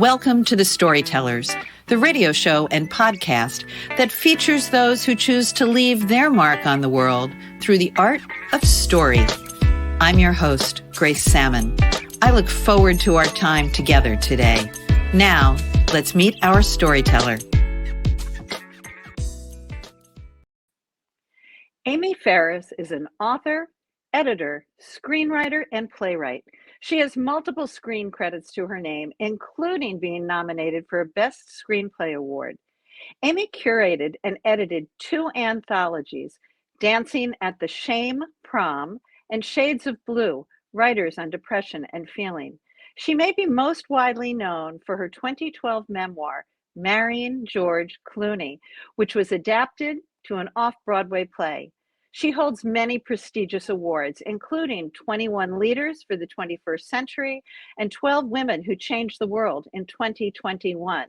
Welcome to The Storytellers, the radio show and podcast that features those who choose to leave their mark on the world through the art of story. I'm your host, Grace Salmon. I look forward to our time together today. Now, let's meet our storyteller. Amy Ferris is an author, editor, screenwriter, and playwright. She has multiple screen credits to her name, including being nominated for a Best Screenplay Award. Amy curated and edited 2 anthologies, Dancing at the Shame Prom and Shades of Blue, Writers on Depression and Feeling. She may be most widely known for her 2012 memoir, Marrying George Clooney, which was adapted to an off-Broadway play. She holds many prestigious awards, including 21 Leaders for the 21st Century and 12 Women Who Changed the World in 2021.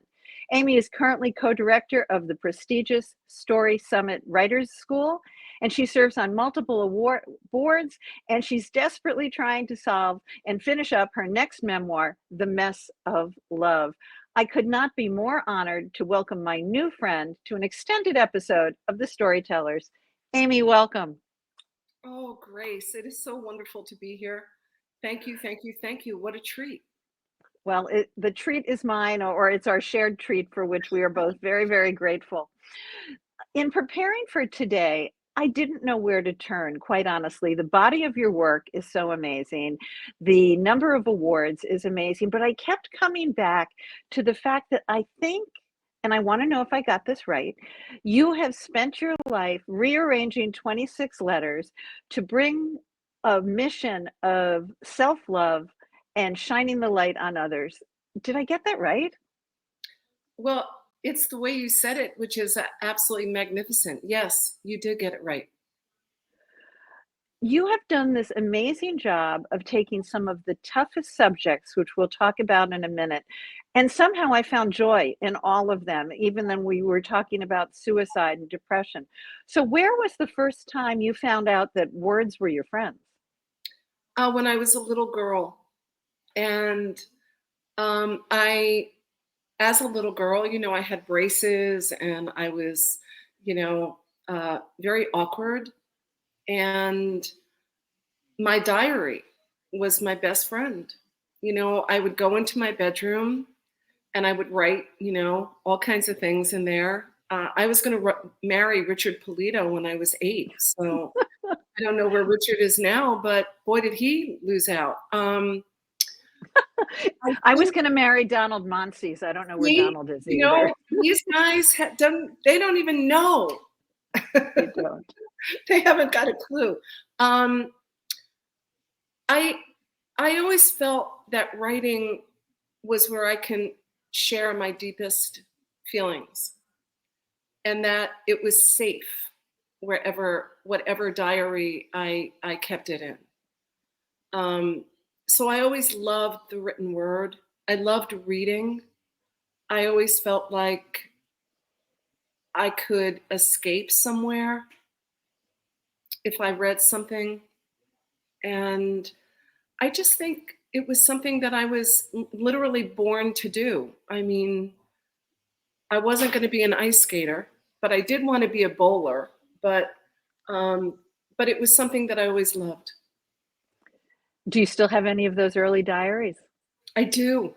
Amy is currently co-director of the prestigious Story Summit Writers School, and she serves on multiple award boards, and she's desperately trying to solve and finish up her next memoir, The Mess of Love. I could not be more honored to welcome my new friend to an extended episode of The Storytellers. Amy, welcome. Oh, Grace, it is so wonderful to be here. Thank you, thank you, thank you. What a treat. Well, the treat is mine, or it's our shared treat for which we are both very, very grateful. In preparing for today, I didn't know where to turn, quite honestly. The body of your work is so amazing. The number of awards is amazing, but I kept coming back to the fact that I think, and I want to know if I got this right, you have spent your life rearranging 26 letters to bring a mission of self-love and shining the light on others. Did I get that right? Well, it's the way you said it, which is absolutely magnificent. Yes, you did get it right. You have done this amazing job of taking some of the toughest subjects, which we'll talk about in a minute, and somehow I found joy in all of them, even when we were talking about suicide and depression. So where was the first time you found out that words were your friends? When I was a little girl, and as a little girl, I had braces, and I was, very awkward. And my diary was my best friend. I would go into my bedroom and I would write, all kinds of things in there. I was going to marry Richard Polito when I was 8. So I don't know where Richard is now, but boy, did he lose out. I was going to marry Donald Monsies. I don't know where Donald is either. These guys they don't even know. They don't. They haven't got a clue. I always felt that writing was where I can share my deepest feelings, and that it was safe whatever diary I kept it in. So I always loved the written word. I loved reading. I always felt like I could escape somewhere if I read something. And I just think it was something that I was literally born to do. I mean, I wasn't going to be an ice skater, but I did want to be a bowler. But it was something that I always loved. Do you still have any of those early diaries? I do.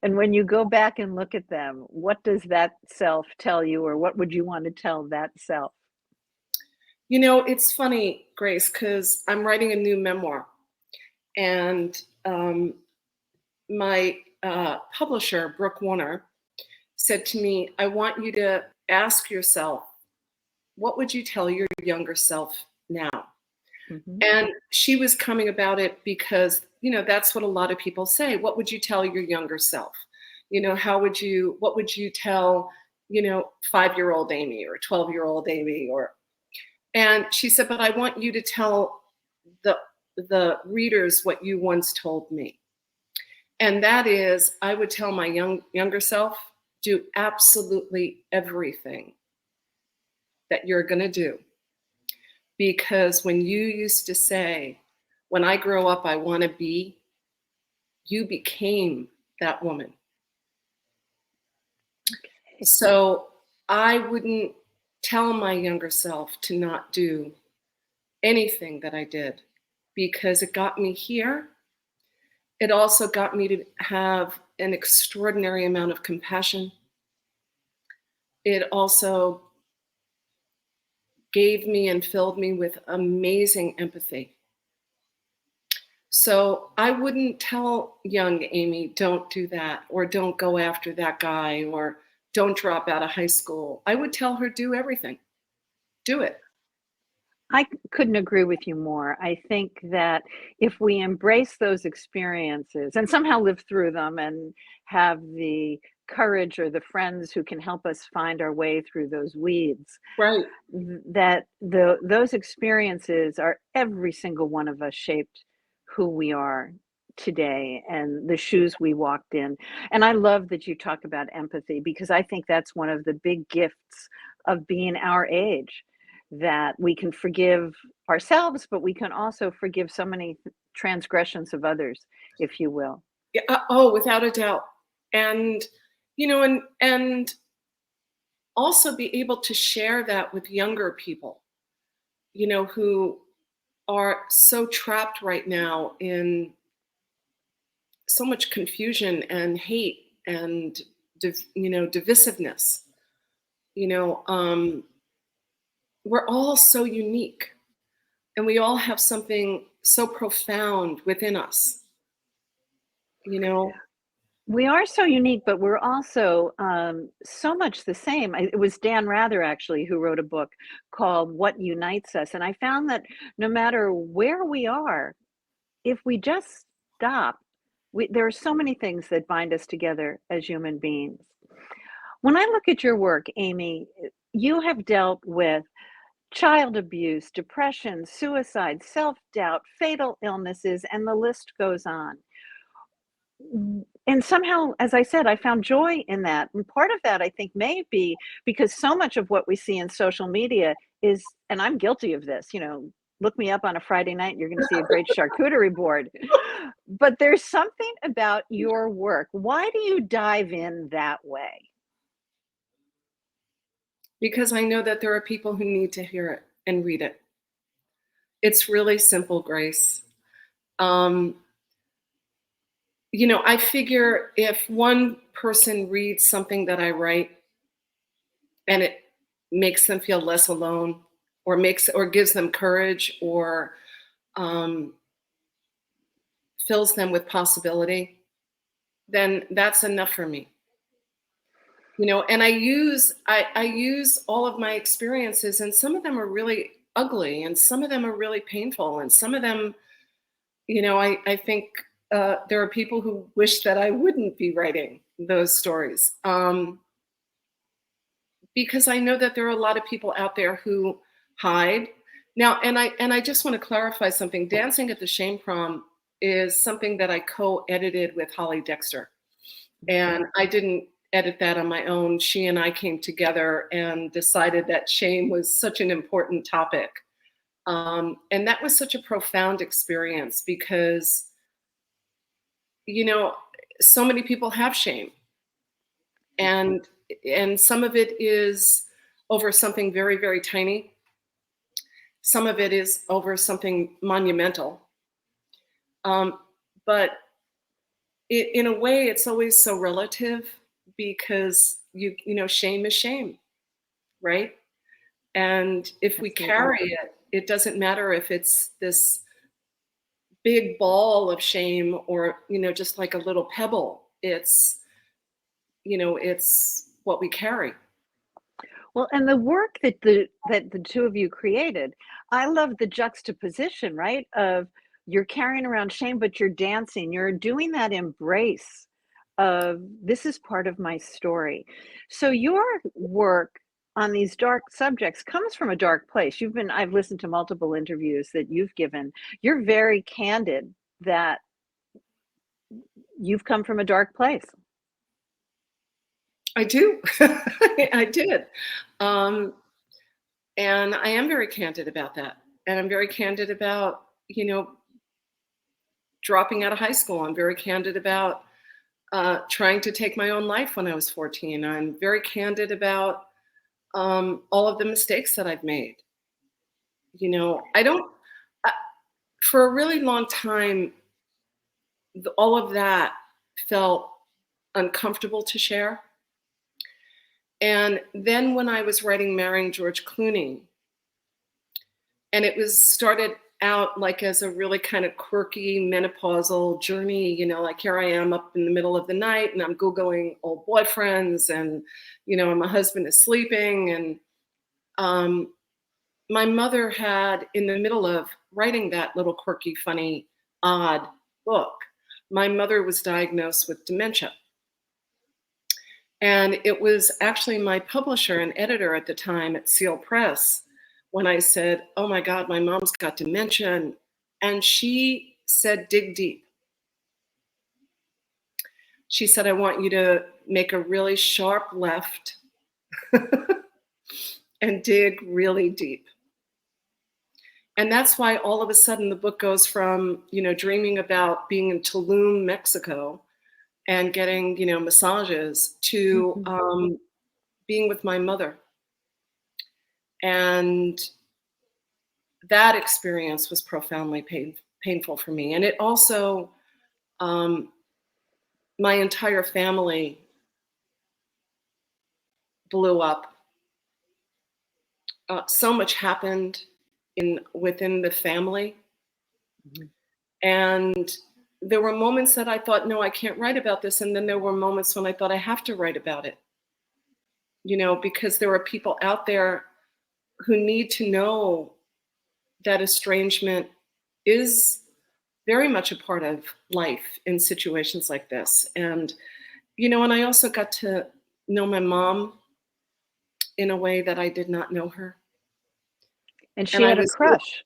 And when you go back and look at them, what does that self tell you, or what would you want to tell that self? It's funny, Grace, because I'm writing a new memoir, and my publisher, Brooke Warner, said to me, I want you to ask yourself, what would you tell your younger self now? Mm-hmm. And she was coming about it because, that's what a lot of people say. What would you tell your younger self? What would you tell, 5-year-old Amy or 12-year-old Amy? And she said, but I want you to tell the readers what you once told me. And that is, I would tell my younger self, do absolutely everything that you're going to do. Because when you used to say, when I grow up, I want to be, you became that woman. So I wouldn't tell my younger self to not do anything that I did, because it got me here. It also got me to have an extraordinary amount of compassion. It also gave me and filled me with amazing empathy. So I wouldn't tell young Amy, don't do that, or don't go after that guy, or don't drop out of high school. I would tell her, do everything. Do it. I couldn't agree with you more. I think that if we embrace those experiences and somehow live through them and have the courage or the friends who can help us find our way through those weeds, Right. that those experiences are, every single one of us shaped who we are today and the shoes we walked in. And I love that you talk about empathy, because I think that's one of the big gifts of being our age, that we can forgive ourselves, but we can also forgive so many transgressions of others, if you will. Yeah, oh, without a doubt. And, and also be able to share that with younger people, who are so trapped right now in so much confusion and hate and, divisiveness. We're all so unique, and we all have something so profound within us. We are so unique, but we're also so much the same. It was Dan Rather, actually, who wrote a book called What Unites Us. And I found that no matter where we are, if we just stop, there are so many things that bind us together as human beings. When I look at your work, Amy, you have dealt with child abuse, depression, suicide, self-doubt, fatal illnesses, and the list goes on. And somehow, as I said, I found joy in that. And part of that, I think, may be because so much of what we see in social media is, and I'm guilty of this, look me up on a Friday night and you're going to see a great charcuterie board. But there's something about your work. Why do you dive in that way? Because I know that there are people who need to hear it and read it. It's really simple, Grace. I figure if one person reads something that I write and it makes them feel less alone, or gives them courage, or fills them with possibility, then that's enough for me. And I use all of my experiences, and some of them are really ugly, and some of them are really painful, and some of them, I think there are people who wish that I wouldn't be writing those stories, because I know that there are a lot of people out there who hide. Now, and I just want to clarify something. Dancing at the Shame Prom is something that I co-edited with Hollye Dexter, and I didn't edit that on my own. She and I came together and decided that shame was such an important topic, and that was such a profound experience, because so many people have shame, and some of it is over something very, very tiny. Some of it is over something monumental. But in a way, it's always so relative, because shame is shame, right? And if we carry it, it doesn't matter if it's this big ball of shame or just like a little pebble. It's it's what we carry. Well, and the work that the two of you created, I love the juxtaposition, right? Of you're carrying around shame, but you're dancing. You're doing that embrace of, this is part of my story. So your work on these dark subjects comes from a dark place. I've listened to multiple interviews that you've given. You're very candid that you've come from a dark place. I do. I did. And I am very candid about that. And I'm very candid about, dropping out of high school. I'm very candid about, trying to take my own life when I was 14. I'm very candid about all of the mistakes that I've made. You know, for a really long time, all of that felt uncomfortable to share. And then when I was writing Marrying George Clooney, and it was started out like as a really kind of quirky menopausal journey, you know, like here I am up in the middle of the night and I'm Googling old boyfriends and, you know, and my husband is sleeping. And my mother had, in the middle of writing that little quirky, funny, odd book, my mother was diagnosed with dementia. And it was actually my publisher and editor at the time at Seal Press when I said, oh my God, my mom's got dementia. And she said, dig deep. She said, I want you to make a really sharp left and dig really deep. And that's why all of a sudden the book goes from, you know, dreaming about being in Tulum, Mexico, and getting, you know, massages to being with my mother. And that experience was profoundly painful for me. And it also, my entire family blew up. So much happened within the family. And there were moments that I thought, no, I can't write about this. And then there were moments when I thought I have to write about it, you know, because there are people out there who need to know that estrangement is very much a part of life in situations like this. And, you know, and I also got to know my mom in a way that I did not know her. And she had a crush.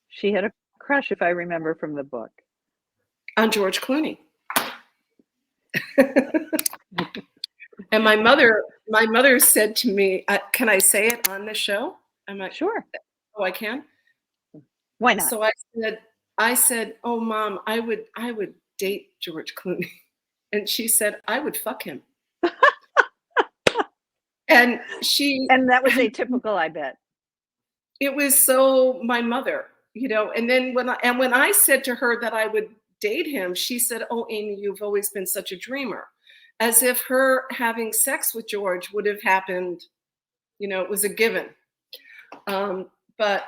She had a crush, if I remember from the book. On George Clooney. And my mother said to me, can I say it on the show? I'm like, sure. Oh, I can? Why not? So I said, oh, Mom, I would date George Clooney. And she said, I would fuck him. And that was atypical, I bet. It was so my mother, you know, and then when I said to her that I would date him, she said, oh, Amy, you've always been such a dreamer. As if her having sex with George would have happened, you know, it was a given. But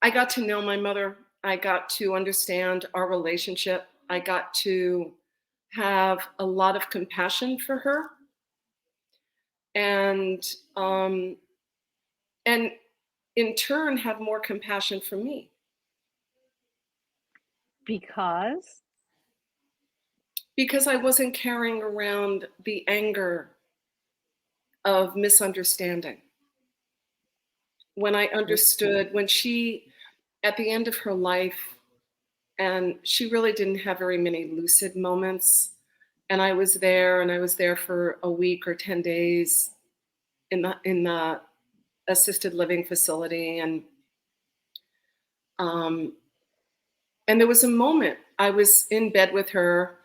I got to know my mother. I got to understand our relationship. I got to have a lot of compassion for her. And in turn have more compassion for me. Because I wasn't carrying around the anger of misunderstanding. When I understood, when she, at the end of her life, and she really didn't have very many lucid moments, and I was there for a week or 10 days in the assisted living facility, and there was a moment I was in bed with her,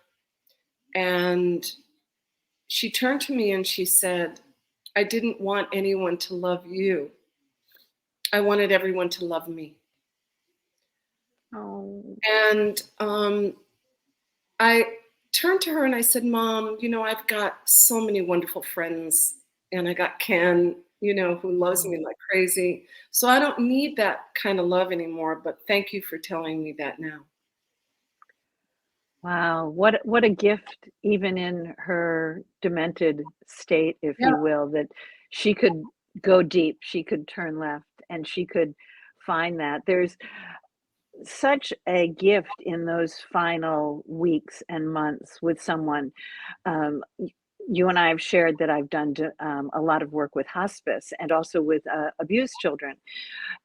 and she turned to me and she said, I didn't want anyone to love you. I wanted everyone to love me. Oh. And I turned to her and I said, Mom, you know, I've got so many wonderful friends, and I got Ken, you know, who loves me like crazy. So I don't need that kind of love anymore, but thank you for telling me that now. Wow, what a gift, even in her demented state, if you will, that she could go deep, she could turn left, and she could find that. There's such a gift in those final weeks and months with someone. You and I have shared that I've done a lot of work with hospice and also with abused children.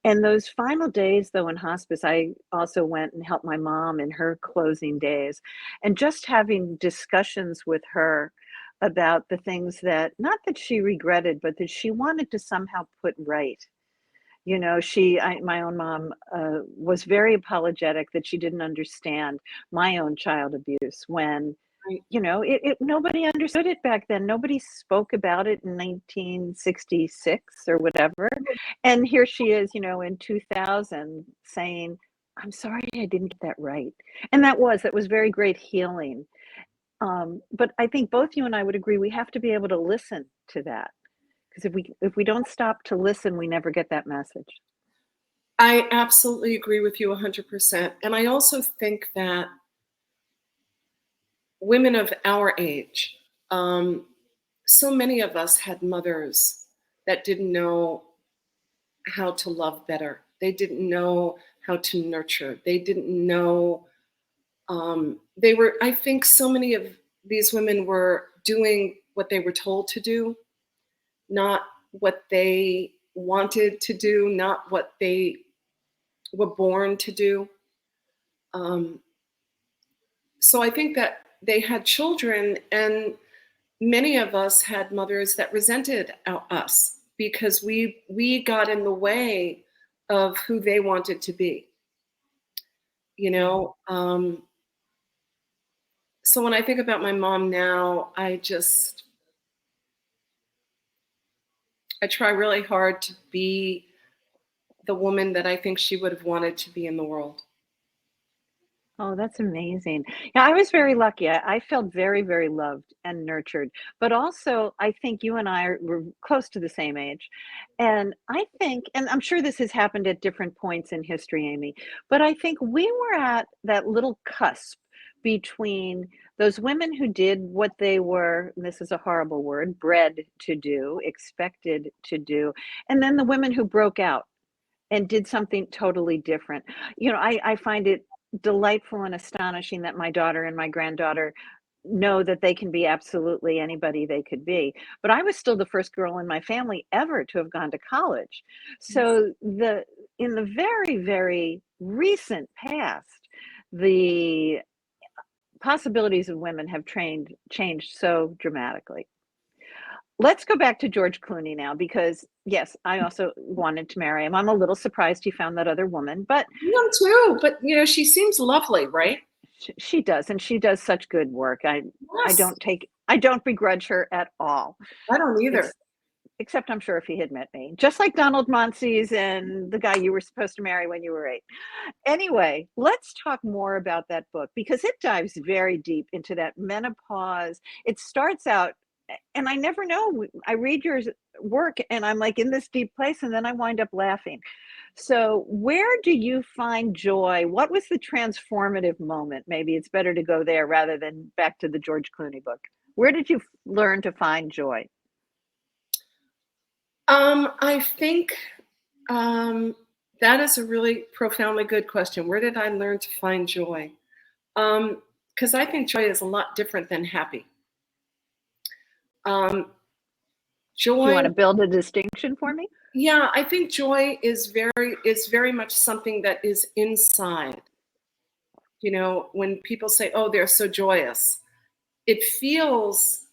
And those final days, though, in hospice, I also went and helped my mom in her closing days. And just having discussions with her about the things that, not that she regretted, but that she wanted to somehow put right. You know, my own mom was very apologetic that she didn't understand my own child abuse when, Right. you know, nobody understood it back then. Nobody spoke about it in 1966 or whatever. And here she is, you know, in 2000 saying, I'm sorry I didn't get that right. And that was very great healing. But I think both you and I would agree we have to be able to listen to that. Because if we don't stop to listen, we never get that message. I absolutely agree with you 100%. And I also think that women of our age, so many of us had mothers that didn't know how to love better. They didn't know how to nurture. They didn't know, I think so many of these women were doing what they were told to do, not what they wanted to do, not what they were born to do. So I think that they had children, and many of us had mothers that resented us because we got in the way of who they wanted to be. You know, so when I think about my mom now, I try really hard to be the woman that I think she would have wanted to be in the world. Oh, that's amazing. Yeah, I was very lucky. I felt very, very loved and nurtured. But also, I think you and were close to the same age. And I think, and I'm sure this has happened at different points in history, Amy, but I think we were at that little cusp between those women who did what they were, and this is a horrible word, bred to do, expected to do, and then the women who broke out and did something totally different. You know, I find it delightful and astonishing that my daughter and my granddaughter know that they can be absolutely anybody they could be. But I was still the first girl in my family ever to have gone to college. So in the very, very recent past, the possibilities of women have changed so dramatically. Let's go back to George Clooney now, because yes, I also wanted to marry him. I'm a little surprised he found that other woman, but I am too, but you know, she seems lovely, right? she does, and she does such good work. Yes, I don't begrudge her at all. I don't either. Except I'm sure if he had met me, just like Donald Monsies and the guy you were supposed to marry when you were 8. Anyway, let's talk more about that book because it dives very deep into that menopause. It starts out, and I never know. I read your work and I'm like in this deep place, and then I wind up laughing. So, where do you find joy? What was the transformative moment? Maybe it's better to go there rather than back to the George Clooney book. Where did you learn to find joy? I think that is a really profoundly good question. Where did I learn to find joy? Because I think joy is a lot different than happy. Do you Joy, want to build a distinction for me? yeah, I think joy is very much something that is inside. You know, when people say, "Oh, they're so joyous," it feels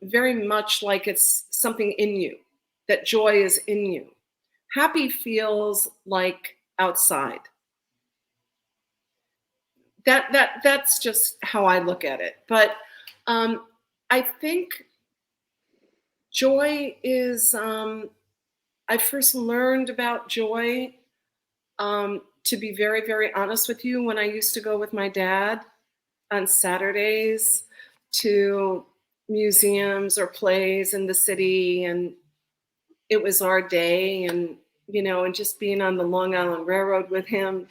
very much like it's something in you, that joy is in you. Happy feels like outside. That's just how I look at it. But I think joy is. I first learned about joy, to be very, very honest with you, when I used to go with my dad on Saturdays to museums or plays in the city, and it was our day, and you know, and just being on the Long Island Railroad with him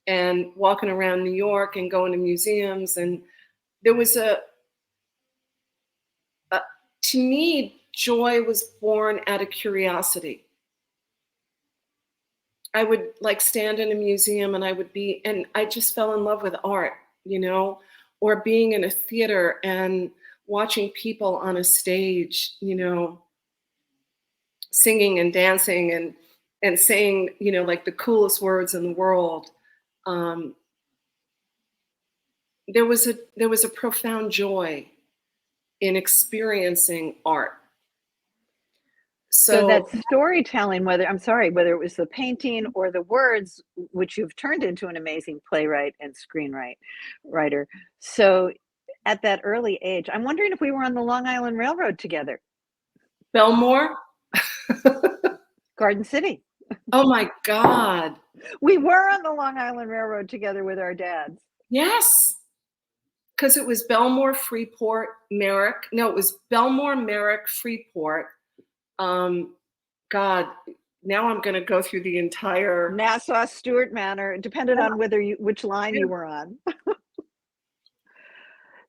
and walking around New York and going to museums. And there was to me, joy was born out of curiosity. I would like stand in a museum and I just fell in love with art, you know, or being in a theater and watching people on a stage, you know, singing and dancing and saying, you know, like the coolest words in the world. There was a profound joy in experiencing art. So that storytelling, whether it was the painting or the words, which you've turned into an amazing playwright and screenwriter. So at that early age, I'm wondering if we were on the Long Island Railroad together. Belmore? Garden City. Oh my God. We were on the Long Island Railroad together with our dads. Yes. Because it was Belmore, Freeport, Merrick. No, it was Belmore, Merrick, Freeport. God, now I'm going to go through the entire Nassau, Stewart Manor. It depended on which line you were on.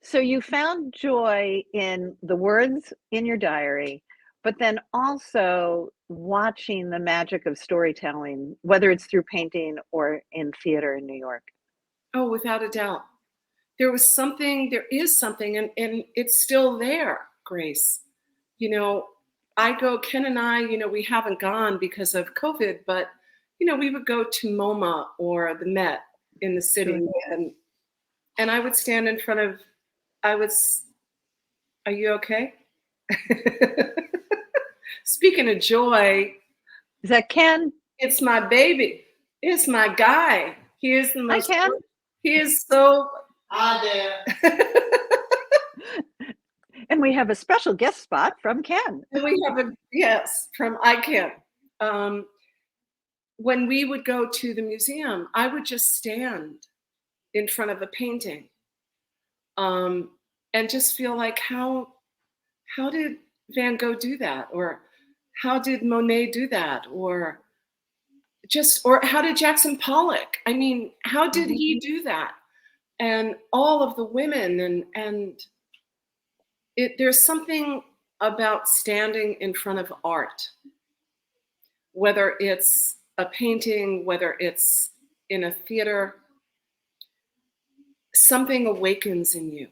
So you found joy in the words in your diary, but then also watching the magic of storytelling, whether it's through painting or in theater in New York. Oh, without a doubt. There is something, and it's still there, Grace. Ken and I, we haven't gone because of COVID, but, we would go to MoMA or the Met in the city, and I would stand in front of, are you okay? Speaking of joy. Is that Ken? It's my baby. It's my guy. He is the most. Hi, Ken. He is so. Hi there. And we have a special guest spot from Ken. And we have from ICANN. When we would go to the museum, I would just stand in front of a painting, and just feel like how did Van Gogh do that, or how did Monet do that, or how did Jackson Pollock? I mean, how did he do that? And all of the women and there's something about standing in front of art, whether it's a painting, whether it's in a theater, something awakens in you.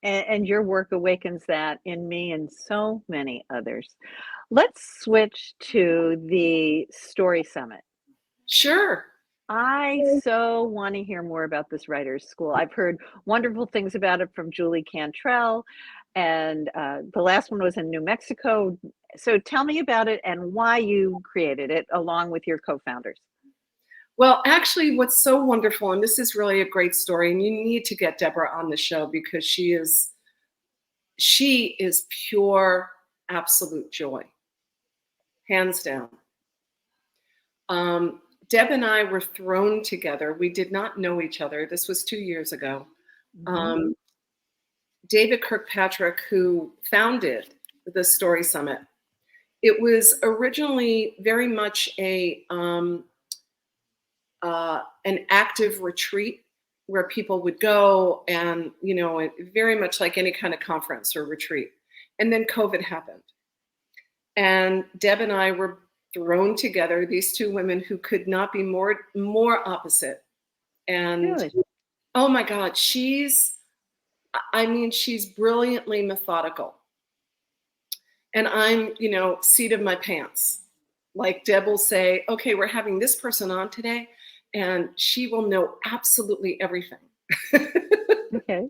And your work awakens that in me and so many others. Let's switch to the Story Summit. Sure. I so want to hear more about this writer's school. I've heard wonderful things about it from Julie Cantrell, and the last one was in New Mexico. So tell me about it and why you created it along with your co-founders. Well, actually, what's so wonderful, and this is really a great story, and you need to get Debra on the show because she is pure, absolute joy, hands down. Deb and I were thrown together. We did not know each other. This was 2 years ago. David Kirkpatrick, who founded the Story Summit, it was originally very much an active retreat where people would go and, very much like any kind of conference or retreat. And then COVID happened. And Deb and I were thrown together, these two women who could not be more opposite. And really? Oh my God, she's brilliantly methodical. And I'm, seat of my pants. Like Deb will say, okay, we're having this person on today, and she will know absolutely everything. Okay.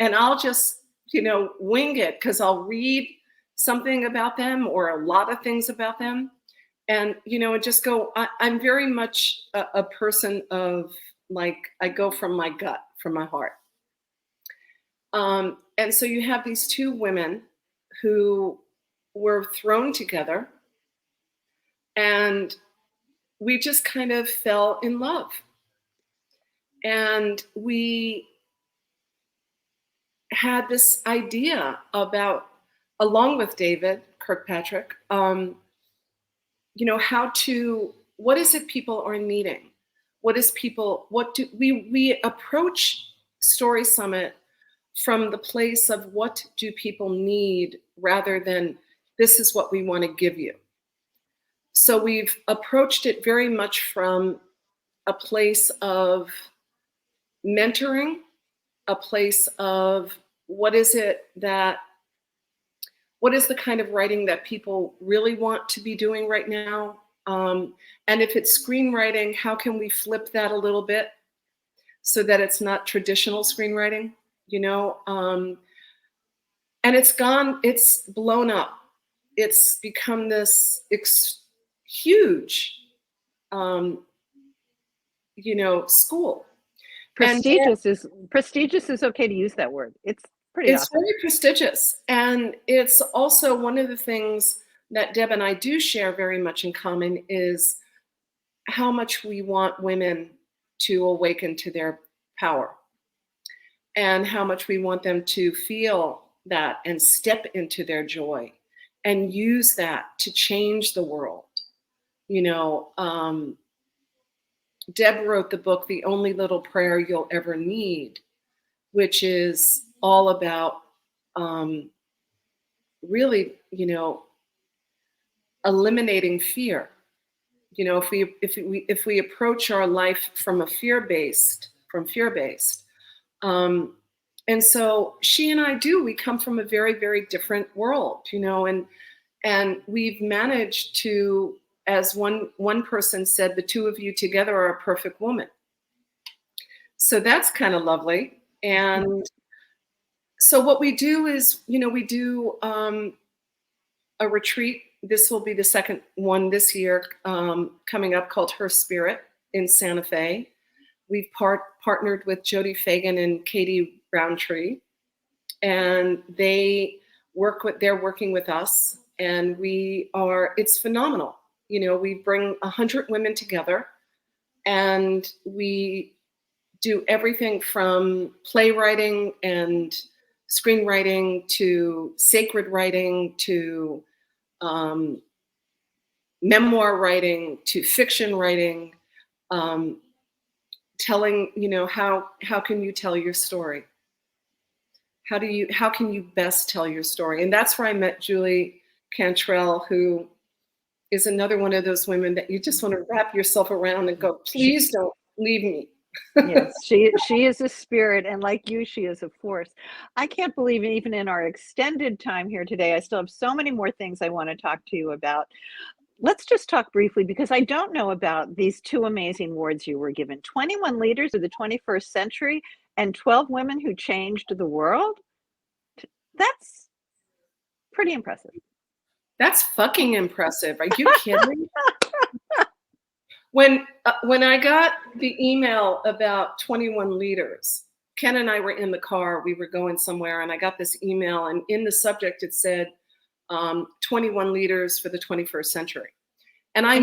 And I'll just, wing it because I'll read something about them or a lot of things about them. And, just go, I'm very much a person of like, I go from my gut, from my heart. And so you have these two women who were thrown together, and we just kind of fell in love. And we had this idea about, along with David Kirkpatrick, what is it people are needing? We approach Story Summit from the place of what do people need rather than this is what we want to give you. So we've approached it very much from a place of mentoring, a place of what is the kind of writing that people really want to be doing right now? And if it's screenwriting, how can we flip that a little bit so that it's not traditional screenwriting, And it's blown up. It's become this huge, school. Prestigious is okay to use that word. It's pretty It's awesome. very prestigious. And it's also one of the things that Deb and I do share very much in common is how much we want women to awaken to their power and how much we want them to feel that and step into their joy and use that to change the world. Deb wrote the book, The Only Little Prayer You'll Ever Need, which is all about really, eliminating fear. If we approach our life from fear-based, and so she and I we come from a very, very different world, and we've managed to, as one person said, the two of you together are a perfect woman. So that's kind of lovely. And so what we do is, we do a retreat. This will be the second one this year, coming up, called Her Spirit in Santa Fe. We've partnered with Jodie Fagan and Katie Browntree, and they're working with us, and it's phenomenal. We bring 100 women together, and we do everything from playwriting and screenwriting to sacred writing to memoir writing to fiction writing, telling, how can you tell your story? How can you best tell your story? And that's where I met Julie Cantrell, who is another one of those women that you just want to wrap yourself around and go, please don't leave me. Yes, she is a spirit, and like you, she is a force. I can't believe even in our extended time here today, I still have so many more things I want to talk to you about. Let's just talk briefly, because I don't know about these two amazing awards you were given: 21 Leaders of the 21st Century and 12 Women Who Changed the World. That's pretty impressive. That's fucking impressive. Are you kidding? When I got the email about 21 leaders, Ken and I were in the car. We were going somewhere, and I got this email, and in the subject it said 21 leaders for the 21st century. And I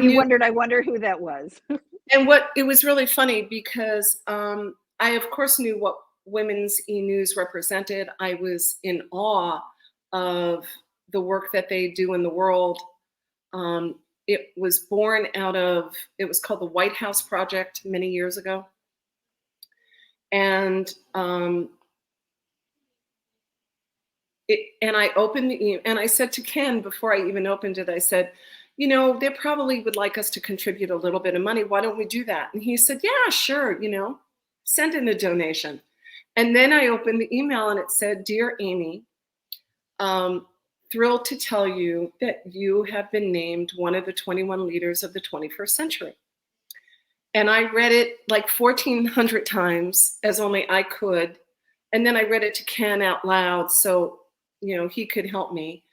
wonder who that was. And it was really funny because I of course knew what women's eNews represented. I was in awe of the work that they do in the world. It was born it was called the White House Project many years ago. And I opened the email, and I said to Ken, before I even opened it, I said, they probably would like us to contribute a little bit of money. Why don't we do that? And he said, yeah, sure, send in a donation. And then I opened the email, and it said, Dear Amy, thrilled to tell you that you have been named one of the 21 leaders of the 21st century. And I read it like 1,400 times, as only I could. And then I read it to Ken out loud so, he could help me.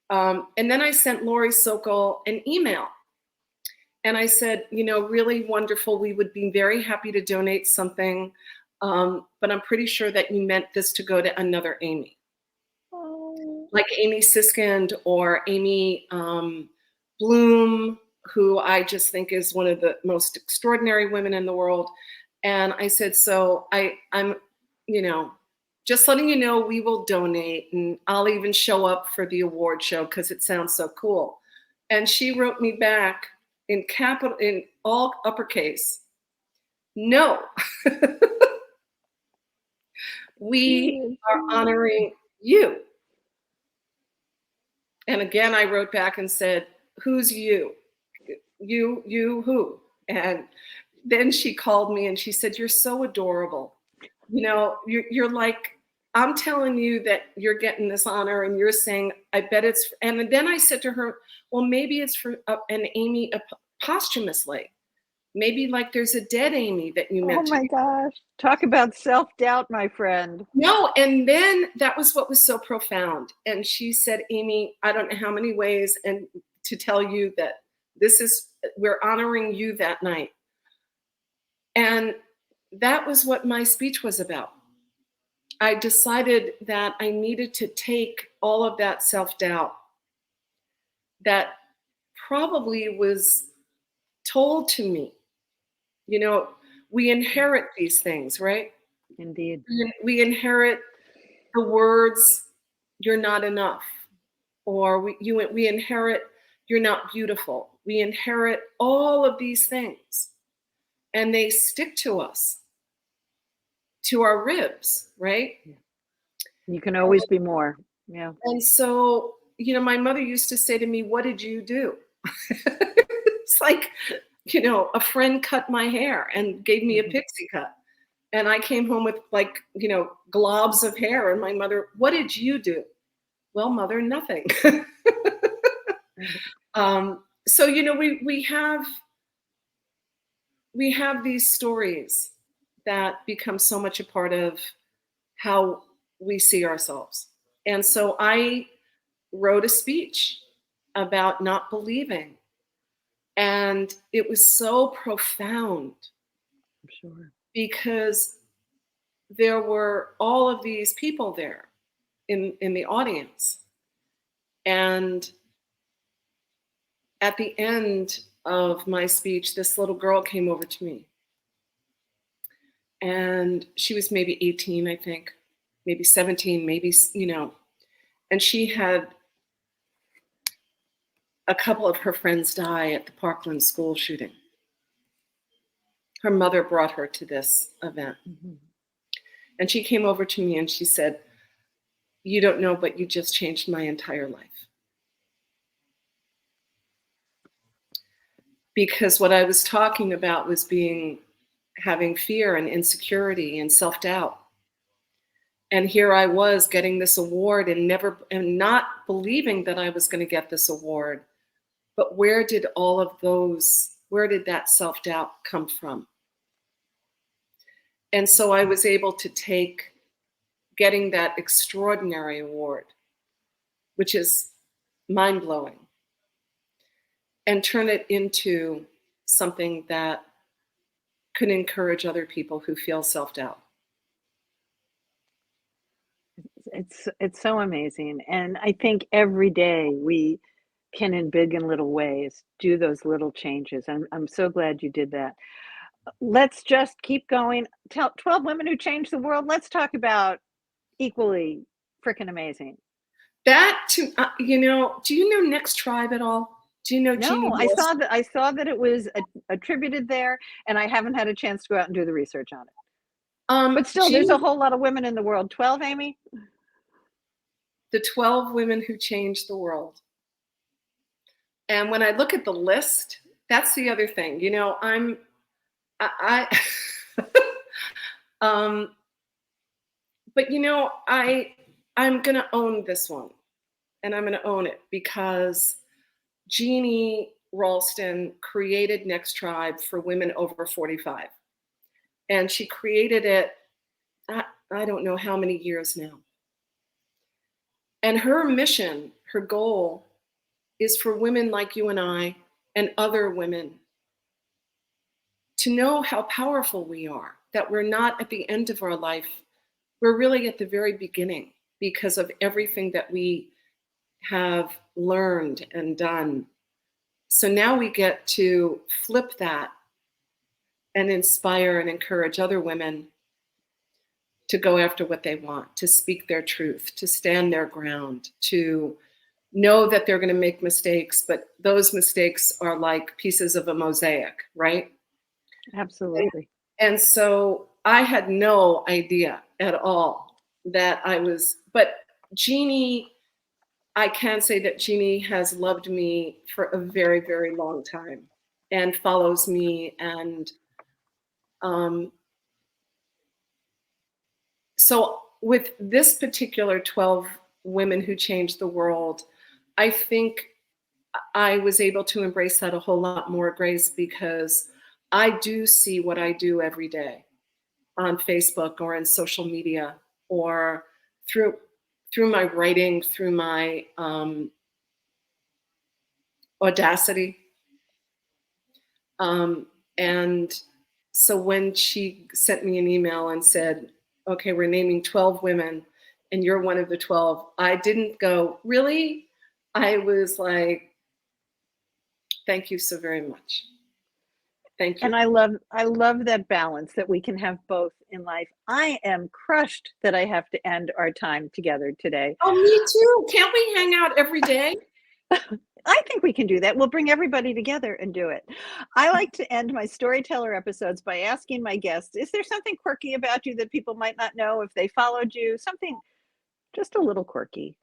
And then I sent Lori Sokol an email. And I said, really wonderful. We would be very happy to donate something. But I'm pretty sure that you meant this to go to another Amy. Like Amy Siskind or Amy Bloom, who I just think is one of the most extraordinary women in the world. And I said, so I'm, just letting you know, we will donate, and I'll even show up for the award show because it sounds so cool. And she wrote me back in all uppercase, no, we are honoring you. And again, I wrote back and said, who's you? You who? And then she called me and she said, you're so adorable. You're like, I'm telling you that you're getting this honor, and you're saying, I bet it's, and then I said to her, well, maybe it's for an Amy posthumously. maybe like there's a dead Amy that you met. Oh my gosh. Talk about self-doubt, my friend. No, and then that was what was so profound. And she said, Amy, I don't know how many ways and to tell you that we're honoring you that night. And that was what my speech was about. I decided that I needed to take all of that self-doubt that probably was told to me. You know, we inherit these things, right? Indeed. We inherit the words, you're not enough. Or we inherit, you're not beautiful. We inherit all of these things. And they stick to us, to our ribs, right? You can always be more. Yeah. And so, you know, my mother used to say to me, what did you do? It's like, you know, a friend cut my hair and gave me a pixie cut. And I came home with like, you know, globs of hair. And my mother, what did you do? Well, mother, nothing. So, you know, we have these stories that become so much a part of how we see ourselves. And so I wrote a speech about not believing. And it was so profound. I'm sure. Because there were all of these people there in the audience. And at the end of my speech, this little girl came over to me. And she was maybe 18, I think, maybe 17, maybe, you know. And she had a couple of her friends die at the Parkland school shooting. Her mother brought her to this event. Mm-hmm. And she came over to me and she said, you don't know, but you just changed my entire life. Because what I was talking about was having fear and insecurity and self-doubt. And here I was getting this award and not believing that I was going to get this award. But where did that self-doubt come from? And so I was able to take getting that extraordinary award, which is mind-blowing, and turn it into something that could encourage other people who feel self-doubt. It's so amazing. And I think every day we can, in big and little ways, do those little changes. I'm so glad you did that. Let's just keep going. 12 women who changed the world. Let's talk about equally freaking amazing. That too, you know, do you know NextTribe at all? Do you know Jeannie? No, I saw that it was attributed there, and I haven't had a chance to go out and do the research on it. But still, there's a whole lot of women in the world. 12, Amy? The 12 women who changed the world. And when I look at the list, that's the other thing. You know, but you know, I'm gonna own this one, and I'm gonna own it because Jeannie Ralston created NextTribe for women over 45, and she created it. I don't know how many years now. And her mission, her goal, is for women like you and I and other women to know how powerful we are, that we're not at the end of our life. We're really at the very beginning because of everything that we have learned and done. So now we get to flip that and inspire and encourage other women to go after what they want, to speak their truth, to stand their ground, to know that they're going to make mistakes, but those mistakes are like pieces of a mosaic, right? Absolutely. And so I had no idea at all that but Jeannie, I can say that Jeannie has loved me for a very, very long time and follows me. And so with this particular 12 women who changed the world, I think I was able to embrace that a whole lot more, Grace, because I do see what I do every day on Facebook or in social media or through my writing, through my audacity. And so when she sent me an email and said, okay, we're naming 12 women and you're one of the 12, I didn't go, really? I was like, thank you so very much. Thank you. And I love that balance that we can have both in life. I am crushed that I have to end our time together today. Oh, me too. Can't we hang out every day? I think we can do that. We'll bring everybody together and do it. I like to end my storyteller episodes by asking my guests, is there something quirky about you that people might not know if they followed you? Something just a little quirky.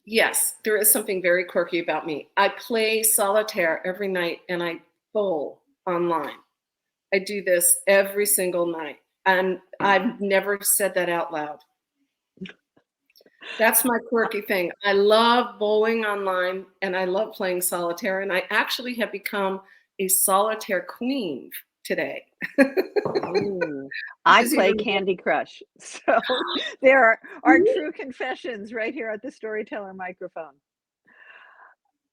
Yes, there is something very quirky about me. I play solitaire every night and I bowl online. I do this every single night. And I've never said that out loud. That's my quirky thing. I love bowling online and I love playing solitaire. And I actually have become a solitaire queen today. Ooh, I play Candy Crush. So there are our true confessions right here at the Storyteller microphone.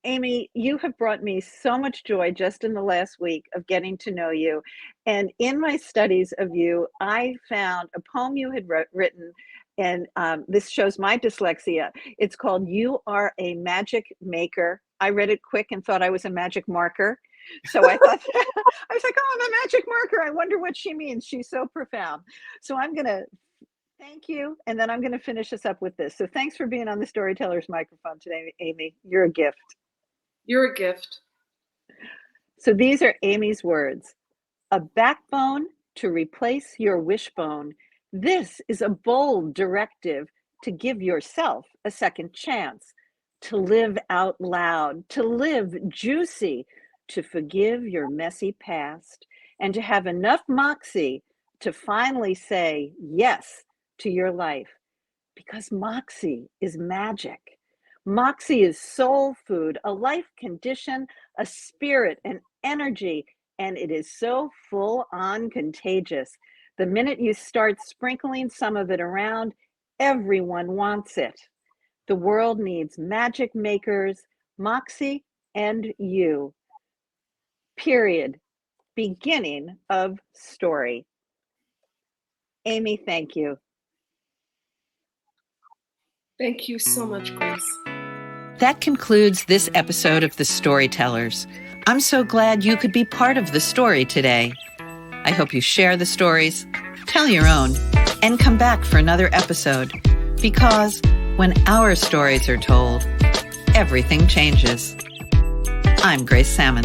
Amy, you have brought me so much joy just in the last week of getting to know you. And in my studies of you, I found a poem you had written, and this shows my dyslexia. It's called You Are a Magic Maker. I read it quick and thought I was a magic marker. So I thought, I was like, oh, I'm a magic marker. I wonder what she means. She's so profound. So I'm going to thank you. And then I'm going to finish us up with this. So thanks for being on the Storyteller's microphone today, Amy. You're a gift. You're a gift. So these are Amy's words. A backbone to replace your wishbone. This is a bold directive to give yourself a second chance, to live out loud, to live juicy, to forgive your messy past, and to have enough moxie to finally say yes to your life. Because moxie is magic. Moxie is soul food, a life condition, a spirit, an energy, and it is so full on contagious. The minute you start sprinkling some of it around, everyone wants it. The world needs magic makers, moxie, and you. Period. Beginning of story. Amy, thank you. Thank you so much, Grace. That concludes this episode of The Storytellers. I'm so glad you could be part of the story today. I hope you share the stories, tell your own, and come back for another episode. Because when our stories are told, everything changes. I'm Grace Salmon.